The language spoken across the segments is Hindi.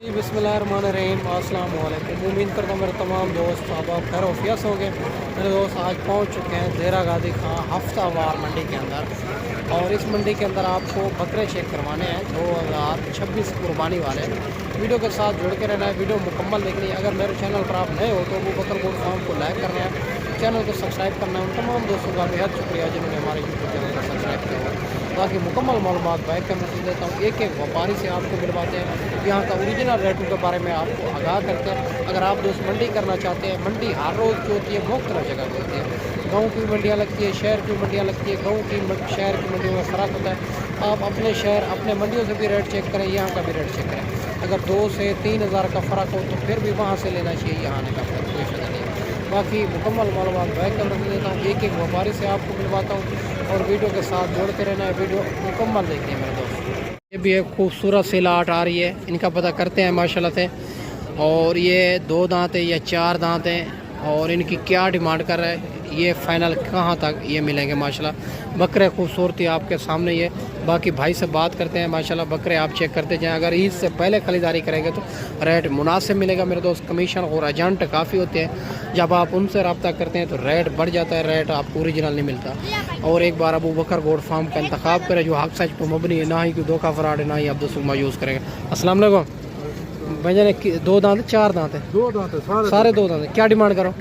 बिस्मिल्लाहिर्रहमानिर्रहीम अस्सलाम वालेकुम। उम्मीद करता हूँ मेरे तमाम दोस्त आप खैर वफियत होंगे। मेरे दोस्त आज पहुँच चुके हैं ज़ेरा गाजी खां हफ्तावार मंडी के अंदर, और इस मंडी के अंदर आपको बकरे चेक करवाने हैं 2026 कुर्बानी वाले। वीडियो के साथ जुड़ के रहना है, वीडियो मुकम्मल देखनी है। अगर मेरे चैनल पर आप नए हो तो वो बकर गोट फार्म को लाइक करना है, चैनल को सब्सक्राइब करना है। उन तमाम दोस्तों का बेहद शुक्रिया जिन्होंने हमारे यूट्यूब चैनल को सब्सक्राइब किया हुआ है। ताकि मुकम्मल मालूमात बैक कैमरे से देता हूँ, एक एक व्यापारी से आपको मिलवाते हैं, यहाँ का ओरिजिनल रेटों के बारे में आपको आगाह करते हैं। अगर आप दोस्त मंडी करना चाहते हैं, मंडी हर रोज़ जो होती है मुख्तलिफ जगह पर होती है। गाँव की मंडियाँ लगती है, शहर की मंडियाँ लगती है। गाँव की शहर की मंडियों में फ़र्क होता है। आप अपने शहर अपने मंडियों से भी रेट चेक करें, यहाँ का भी रेट चेक करें। अगर 2 से 3 हज़ार का फ़र्क हो तो फिर भी वहाँ से लेना चाहिए, यहाँ आने का कोई फ़ायदा नहीं है। बाकी मुकम्मल मालूमात बैक कर रख देता हूँ, एक एक व्यापारी से आपको मिलवाता हूँ, और वीडियो के साथ जोड़ते रहना है। वीडियो मुकम्मल देखिए मेरे दोस्त। ये भी एक खूबसूरत सी लाट आ रही है, इनका पता करते हैं माशाल्लाह से। और ये 2 दांत है या 4 दांत हैं, और इनकी क्या डिमांड कर रहा है, ये फ़ाइनल कहाँ तक ये मिलेंगे माशाल्लाह। बकरे खूबसूरती आपके सामने ये। बाकी भाई से बात करते हैं माशाल्लाह, बकरे आप चेक करते जाएं। अगर ईद से पहले ख़रीदारी करेंगे तो रेट मुनासिब मिलेगा मेरे दोस्त। कमीशन और एजेंट काफ़ी होते हैं, जब आप उनसे रब्ता करते हैं तो रेट बढ़ जाता है, रेट आपको ओरिजिनल नहीं मिलता। और एक बार अबू बकर गोट फार्म का इंतखाब करें जो हक सच पर मबनी है, ना ही कोई धोखा फराड है, ना ही आप दोस्तों यूज़ करेंगे। अस्सलाम वालेकुम भैया ने 2 दांत 4 दांत है? 2 दांत है, सारे 2 दांत है। क्या डिमांड करो?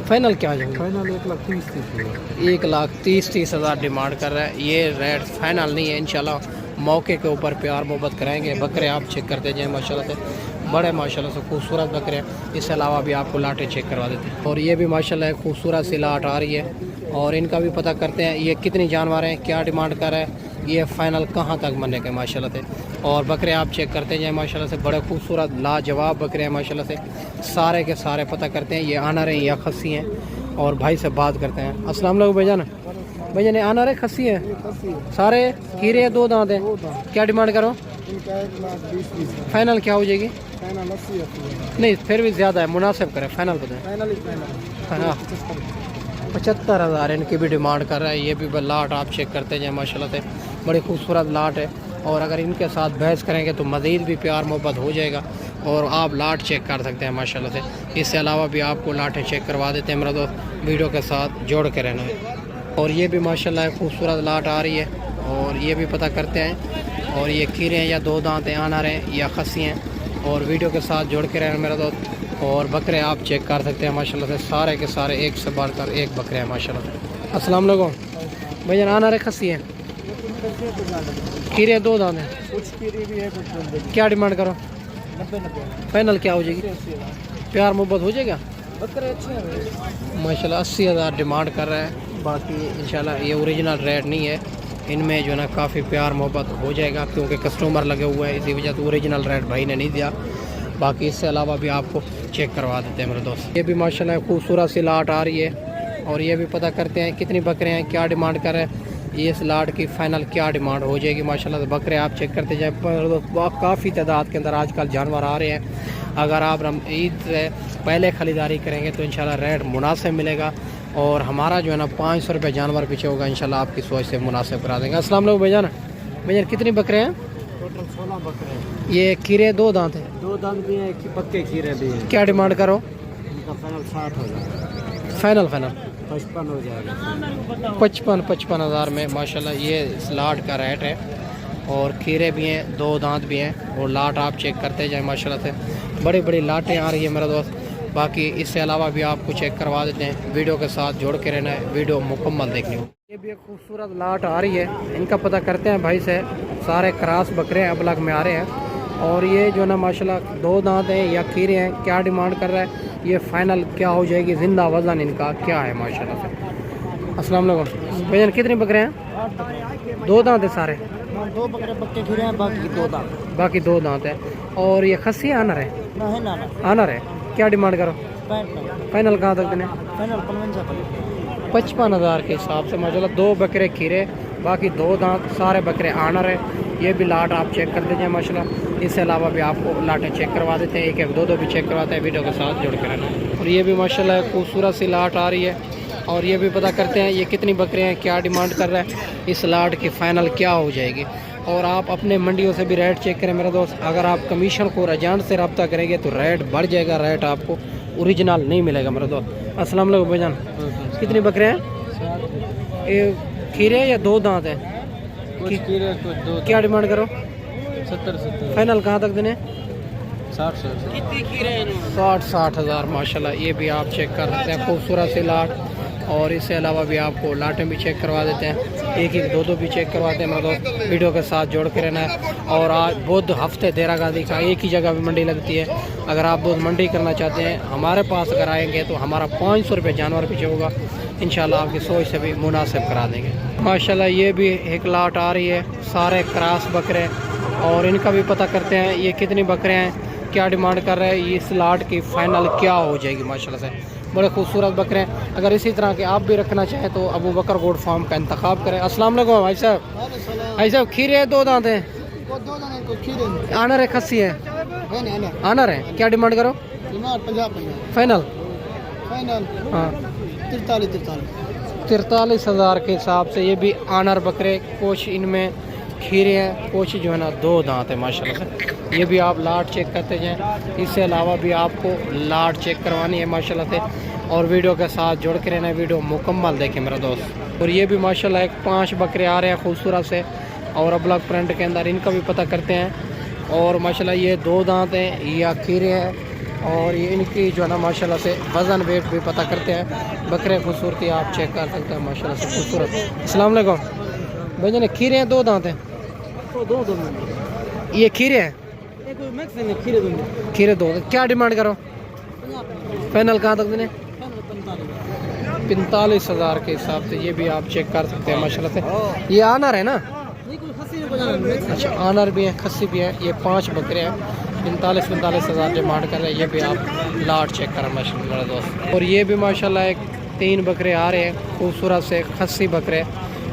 फाइनल क्या जाएंगे? फाइनल 1,30,000 1,30,30 हज़ार डिमांड कर रहा है। ये रेट फाइनल नहीं है, इंशाल्लाह मौके के ऊपर प्यार मोहब्बत कराएंगे। बकरे आप चेक करते जाएँ माशाल्लाह से, बड़े माशाल्लाह से खूबसूरत बकरे हैं। इसके अलावा भी आपको लाटें चेक करवा देते हैं। और ये भी माशाल्लाह एक खूबसूरत सी लाट आ रही है, और इनका भी पता करते हैं ये कितनी जानवर हैं, क्या डिमांड कर रहा है, ये फ़ाइनल कहाँ तक बनने के माशाल्लाह से। और बकरे आप चेक करते जाएँ माशाल्लाह से, बड़े खूबसूरत लाजवाब बकरे हैं माशाल्लाह से। सारे के सारे पता करते हैं ये आनर हैं या खस्सी हैं, और भाई से बात करते हैं। अस्सलाम वालेकुम भैया ना, भैया ने आनर है खस्सी है? सारे खीरे 2 दांत हैं। क्या डिमांड करो? फाइनल क्या हो जाएगी? नहीं फिर भी ज़्यादा है, मुनासिब करें, फाइनल बताएं। हाँ 75 हज़ार इनकी भी डिमांड कर रहा है। ये भी लाट आप चेक करते जाए माशाल्लाह से, बड़ी खूबसूरत लाट है। और अगर इनके साथ बहस करेंगे तो मज़ीद भी प्यार मोहब्बत हो जाएगा, और आप लाट चेक कर सकते हैं माशाल्लाह से। इससे अलावा भी आपको लाटें चेक करवा देते हैं मेरा दोस्त, वीडियो के साथ जोड़ के रहना है। और ये भी माशाल्लाह खूबसूरत लाट आ रही है, और ये भी पता करते हैं। और ये खीरे हैं या 2 दांत हैं, आनर हैं या खस्सी हैं, और वीडियो के साथ जोड़ के रहना मेरा दोस्त। और बकरे आप चेक कर सकते हैं माशाल्लाह से, सारे के सारे एक से बढ़कर एक बकरे हैं माशाल्लाह से। अस्सलाम वालेकुम भैया, आनर है खस्सी है? खीरे 2 दांत हैं, क्या डिमांड करो? फाइनल क्या हो जाएगी? प्यार मोहब्बत हो जाएगा? बकरे अच्छे हैं माशाल्लाह 80 हज़ार डिमांड कर रहा है। बाकी इंशाल्लाह ये ओरिजिनल रेट नहीं है, इनमें जो है ना काफ़ी प्यार मोहब्बत हो जाएगा, क्योंकि कस्टमर लगे हुए हैं, इसी वजह से ओरिजिनल रेट भाई ने नहीं दिया। बाकी इससे अलावा भी आपको चेक करवा देते हैं मेरे दोस्त। ये भी माशाल्लाह खूबसूरत सी लाट आ रही है, और ये भी पता करते हैं कितनी बकरे हैं, क्या डिमांड कर रहे हैं, ये इस लाट की फ़ाइनल क्या डिमांड हो जाएगी माशाल्लाह से। बकरे आप चेक करते जाए, काफ़ी तादाद के अंदर आजकल जानवर आ रहे हैं। अगर आप ईद से पहले ख़रीदारी करेंगे तो इंशाल्लाह रेट मुनासिब मिलेगा, और हमारा जो है ना 500 रुपये जानवर पीछे होगा, इंशाल्लाह आपकी सोच से मुनासिब करा देंगे। अस्सलाम वालेकुम भैया ना, भैया कितनी बकरे हैं? टोटल 16 बकरे हैं। ये खीरे 2 दांत हैं? 2 दांत भी हैं, पक्के खीरे भी हैं। क्या डिमांड करो? इनका फाइनल 60,000। फाइनल 55 हो जाएगा। 55 हज़ार में माशाल्लाह ये इस लाट का रेट है। और खीरे भी हैं, 2 दांत भी हैं, और लाट आप चेक करते जाए माशाल्लाह से, बड़ी बड़ी लाटें आ रही है मेरा दोस्त। बाकी इससे अलावा भी आपको चेक करवा देते हैं, वीडियो के साथ जोड़ के रहना है, वीडियो मुकम्मल देखनी हो। ये भी एक खूबसूरत लाट आ रही है, इनका पता करते हैं भाई से। सारे क्रॉस बकरे हैं, अबलग में आ रहे हैं, और ये जो ना माशाल्लाह 2 दांत हैं या खीरे हैं, क्या डिमांड कर रहा है, ये फ़ाइनल क्या हो जाएगी, ज़िंदा वज़न इनका क्या है माशाल्लाह से। अस्सलाम वालेकुम भैया, कितने बकरे हैं? 2 दांत है सारे? 2 बकरे पक्के खीरे हैं, बाकी 2 दांत। बाकी 2 दांत है। और ये खस्सी आनर है? आनर है। क्या डिमांड करो? फाइनल कहाँ तक देने? फाइनल 55 हज़ार के हिसाब से माशाल्लाह। 2 बकरे खीरे, बाकी 2 दांत, सारे बकरे आनर है। ये भी लाट आप चेक कर दीजिए माशाल्लाह। इससे अलावा भी आपको लाटें चेक करवा देते हैं, 1-1 2-2 भी चेक करवाते हैं, वीडियो के साथ जुड़ के रहना। और ये भी माशाल्लाह खूबसूरत सी लाट आ रही है, और ये भी पता करते हैं ये कितनी बकरे हैं, क्या डिमांड कर रहा है, इस लाट की फ़ाइनल क्या हो जाएगी। और आप अपने मंडियों से भी रेट चेक करें मेरे दोस्त। अगर आप कमीशन को एजेंट से रब्ता करेंगे तो रेट बढ़ जाएगा, रेट आपको ओरिजिनल नहीं मिलेगा मेरे दोस्त। अस्सलाम वालेकुम भाईजान, कितनी बकरे हैं? ये खीरे या दो दांत है? कुछ खीरे कुछ दो। क्या डिमांड करो? 70 फाइनल कहाँ तक देने? 60 60 हज़ार माशाल्लाह। ये भी आप चेक कर सकते हैं, खूबसूरत सी लाट। और इसके अलावा भी आपको लाटें भी चेक करवा देते हैं, एक एक दो भी चेक करवाते हैं मेरे दोस्त। वीडियो के साथ जोड़ के रहना है। और आज बुध हफ्ते देरा गांधी का एक ही जगह भी मंडी लगती है। अगर आप बुध मंडी करना चाहते हैं हमारे पास अगर आएंगे तो हमारा 500 रुपये जानवर पीछे होगा, इंशाल्लाह आपकी सोच से भी मुनासिब करा देंगे माशाल्लाह। ये भी एक लाट आ रही है, सारे क्रॉस बकरे। और इनका भी पता करते हैं ये कितनी बकरे हैं, क्या डिमांड कर रहे हैं, इस लाट की फ़ाइनल क्या हो जाएगी माशाल्लाह से। बड़े खूबसूरत बकरे हैं। अगर इसी तरह के आप भी रखना चाहें तो अबू बकर गोड फार्म का इंतखाब करें। अस्सलाम वालेकुम भाई साहब। भाई साहब खीरे है, दो दांत हैं? आनर है, खस्सी है? आनर है। क्या डिमांड करो? फाइनल? हाँ 43 हज़ार के हिसाब से ये भी आनर बकरे। कुछ इनमें खीरे हैं, कुछ जो है ना दो दांत है माशाल्लाह से। ये भी आप लाट चेक करते जाएं। इससे अलावा भी आपको लाट चेक करवानी है माशाल्लाह से। और वीडियो के साथ जुड़ के रहना, वीडियो मुकम्मल देखें मेरा दोस्त। और ये भी माशाल्लाह एक 5 बकरे आ रहे हैं खूबसूरत से और अबलग प्रिंट के अंदर, इनका भी पता करते हैं। और माशाल्लाह ये दो दांत हैं या खीरे हैं। और ये इनकी जो है ना माशाल्लाह से वज़न वेट भी पता करते हैं। बकरे खूबसूरती आप चेक कर सकते हैं माशाल्लाह से खूबसूरत। अस्सलाम वालेकुम भाई जान, खीरे हैं, दो दांत हैं? दो ये खीरे हैं? खीरे दो। क्या डिमांड करो? फाइनल कहाँ तक देने? 45 हज़ार के हिसाब से। ये भी आप चेक कर सकते हैं माशाल्लाह से। ये आनर है ना? अच्छा आनर भी है, खस्सी भी है। ये 5 बकरे हैं, 45 हज़ार डिमांड कर रहे हैं। ये भी आप लाट चेक करें माशाल्लाह मेरा दोस्त। और ये भी माशाल्लाह एक 3 बकरे आ रहे हैं खूबसूरत से खस्सी बकरे,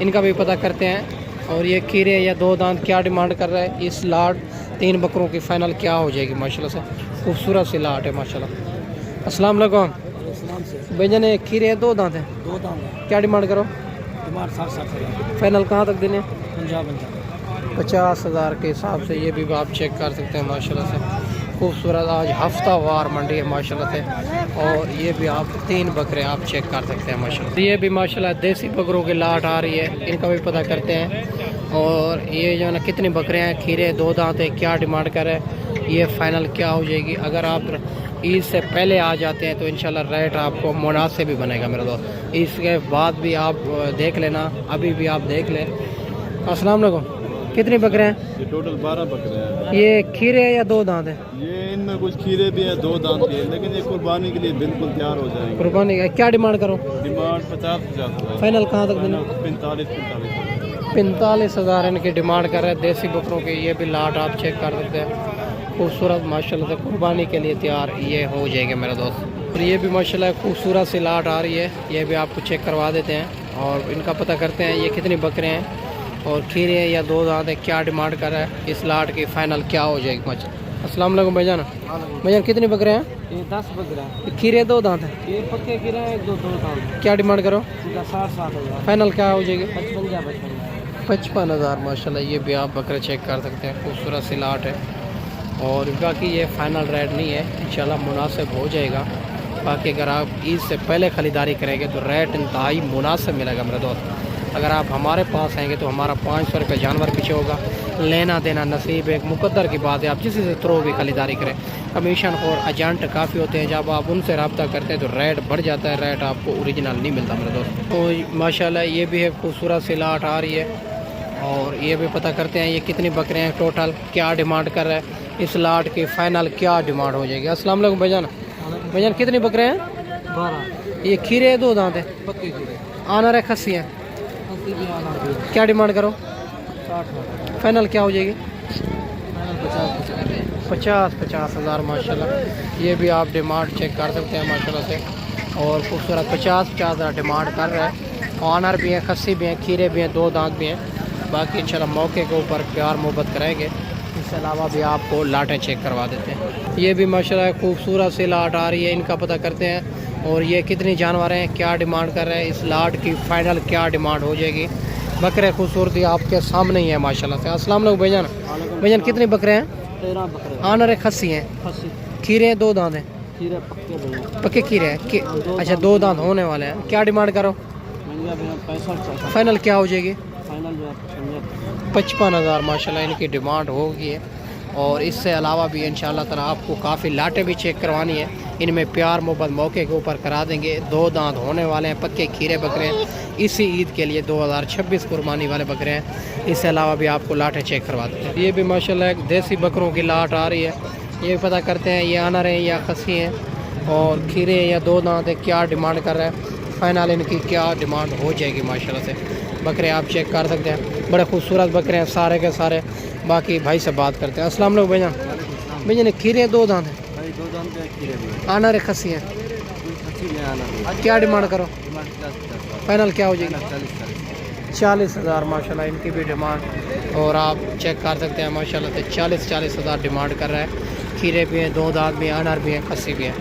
इनका भी पता करते हैं। और ये खीरे या दो दांत क्या डिमांड कर रहा है, इस लाट 3 बकरों की फ़ाइनल क्या हो जाएगी माशाल्लाह से। खूबसूरत सी लाट है माशाल्लाह। अस्सलाम वालेकुम भाई जान, खीरे दो दांत हैं? दो दांत। क्या डिमांड करो? डिमांड 60 फाइनल कहाँ तक देने? 50 हज़ार के हिसाब से। ये भी आप चेक कर सकते हैं माशाल्लाह से। खूबसूरत आज हफ्तावार मंडी है माशाल्लाह से। और ये भी आप 3 बकरे आप चेक कर सकते हैं माशाल्लाह। ये भी माशाल्लाह देसी बकरों की लाट आ रही है, इनका भी पता करते हैं। और ये जो है ना कितने बकरे हैं, खीरे दो दांत है, क्या डिमांड कर रहे हैं, ये फ़ाइनल क्या हो जाएगी। अगर आप ईद से पहले आ जाते हैं तो इंशाल्लाह रेट आपको मुनासिब भी बनेगा मेरे दोस्त। इसके बाद भी आप देख लेना, अभी भी आप देख लें। अस्सलाम वालेकुम, कितने बकरे हैं? ये टोटल 12 बकरे हैं। ये खीरे है या दो दांत है? ये इनमें कुछ खीरे भी हैं, 2 दांत भी हैं, लेकिन ये कुर्बानी के लिए बिल्कुल तैयार हो जाएंगे। कुर्बानी का क्या डिमांड करो? डिमांड 50 फाइनल कहाँ तक देना? 45 हज़ार इनकी डिमांड कर रहे हैं देसी बकरों की। ये भी लाट आप चेक कर सकते हैं, खूबसूरत माशाल्लाह से कुर्बानी के लिए तैयार ये हो जाएगा मेरा दोस्त। और ये भी माशाल्लाह खूबसूरत सी लाट आ रही है, ये भी आपको चेक करवा देते हैं। और इनका पता करते हैं ये कितने बकरे हैं और खीरे हैं या दो दांत है, क्या डिमांड कर रहा है, इस लाट की फ़ाइनल क्या हो जाएगी माशा। अस्सलाम वालेकुम भाईजान। भाईजान कितने बकरे हैं? ये 10 बकरा। खीरे दो दांत है? ये पक्के खीरे हैं, दो दांत। क्या डिमांड करो? 60 हज़ार। फाइनल क्या हो जाएगी? 55 हज़ार माशाल्लाह। ये भी आप बकरे चेक कर सकते हैं, खूबसूरत सी लाट है। और बाकी ये फ़ाइनल रेट नहीं है, इंशाल्लाह मुनासिब हो जाएगा। बाकी अगर आप ईद से पहले ख़रीदारी करेंगे तो रेट इंतहाई मुनासिब मिलेगा मेरे दोस्त। अगर आप हमारे पास आएंगे तो हमारा 500 रुपये जानवर पीछे होगा। लेना देना नसीब एक मुकद्दर की बात है, आप किसी से थ्रो भी ख़रीदारी करें। कमीशन और एजेंट काफ़ी होते हैं, जब आप उनसे रब्ता करते हैं तो रेट बढ़ जाता है, रेट आपको ओरिजिनल नहीं मिलता मेरे दोस्त। तो माशाल्लाह ये भी है खूबसूरत सी लाट आ रही है। और ये भी पता करते हैं ये कितनी बकरे हैं टोटल, क्या डिमांड कर रहा है, इस लाट की फ़ाइनल क्या डिमांड हो जाएगी। अस्सलाम वालेकुम भाईजान। भाईजान कितने बकरे हैं? 12। ये खीरे दो दांत है? पक्के खीरे। आनर है, खस्सी है? क्या डिमांड करो? 60। फाइनल क्या हो जाएगी? 50 हज़ार माशाल्लाह। ये भी आप डिमांड चेक कर सकते हैं माशाल्लाह से। और खूबसूरत 50 हज़ार डिमांड कर रहा है। आनर भी हैं, खस्सी भी हैं, खीरे भी हैं, दो दांत भी हैं। बाकी इंशाल्लाह मौके के ऊपर प्यार मोहब्बत करेंगे। इसके अलावा भी आपको लाटें चेक करवा देते हैं। ये भी माशाल्लाह खूबसूरत सी लाट आ रही है, इनका पता करते हैं। और ये कितनी जानवर हैं, क्या डिमांड कर रहे हैं, इस लाट की फ़ाइनल क्या डिमांड हो जाएगी, बकरे खूबसूरती आपके सामने ही है माशाल्लाह से। अस्सलाम वालेकुम भाईजान। भाईजान कितने बकरे हैं? 13 बकरे आनर है, खस्सी हैं, खस्सी खीरे हैं, 2 दांत हैं, खीरे पक्के भैया पक्के खीरे हैं अच्छा 2 दांत होने वाले हैं। क्या डिमांड करो? महंगा भैया 65 फाइनल क्या हो जाएगी? फाइनल जो है 55,000 माशाल्लाह इनकी डिमांड होगी है। और इससे अलावा भी इंशाल्लाह ताला आपको काफ़ी लाटें भी चेक करवानी है। इनमें प्यार मोहब्बत मौके के ऊपर करा देंगे। 2 दांत होने वाले हैं, पक्के खीरे बकरे हैं। इसी ईद के लिए 2026 कुर्बानी वाले बकरे हैं। इससे अलावा भी आपको लाटें चेक करवा देते हैं। ये भी माशाल्लाह एक देसी बकरों की लाट आ रही है। ये भी पता करते हैं ये आनर हैं या खस्सी हैं और खीरे हैं या 2 दांत है, क्या डिमांड कर रहा है। फाइनल इनकी क्या डिमांड हो जाएगी माशाल्लाह से। बकरे आप चेक कर सकते हैं, बड़े खूबसूरत बकरे हैं सारे के सारे। बाकी भाई से बात करते हैं। अस्सलाम वालेकुम भैया। भैया ने खीरे हैं, 2 दांत हैं, भाई 2 दाम के खीरे भी आनर है, खस्सी हैं, खस्सी में आना क्या डिमांड करो? डिमांड 50 फाइनल क्या हो जाएगी? 40 40,000 माशाल्लाह इनकी भी डिमांड। और आप चेक कर सकते हैं माशाल्लाह से 40,000 डिमांड कर रहा है। खीरे भी हैं, 2 दांत भी हैं, अनार भी हैं, खस्सी भी है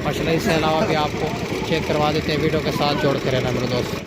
माशाल्लाह। इसके अलावा भी आपको चेक करवा देते हैं। वीडियो के साथ जोड़ कर रहना मेरे दोस्त।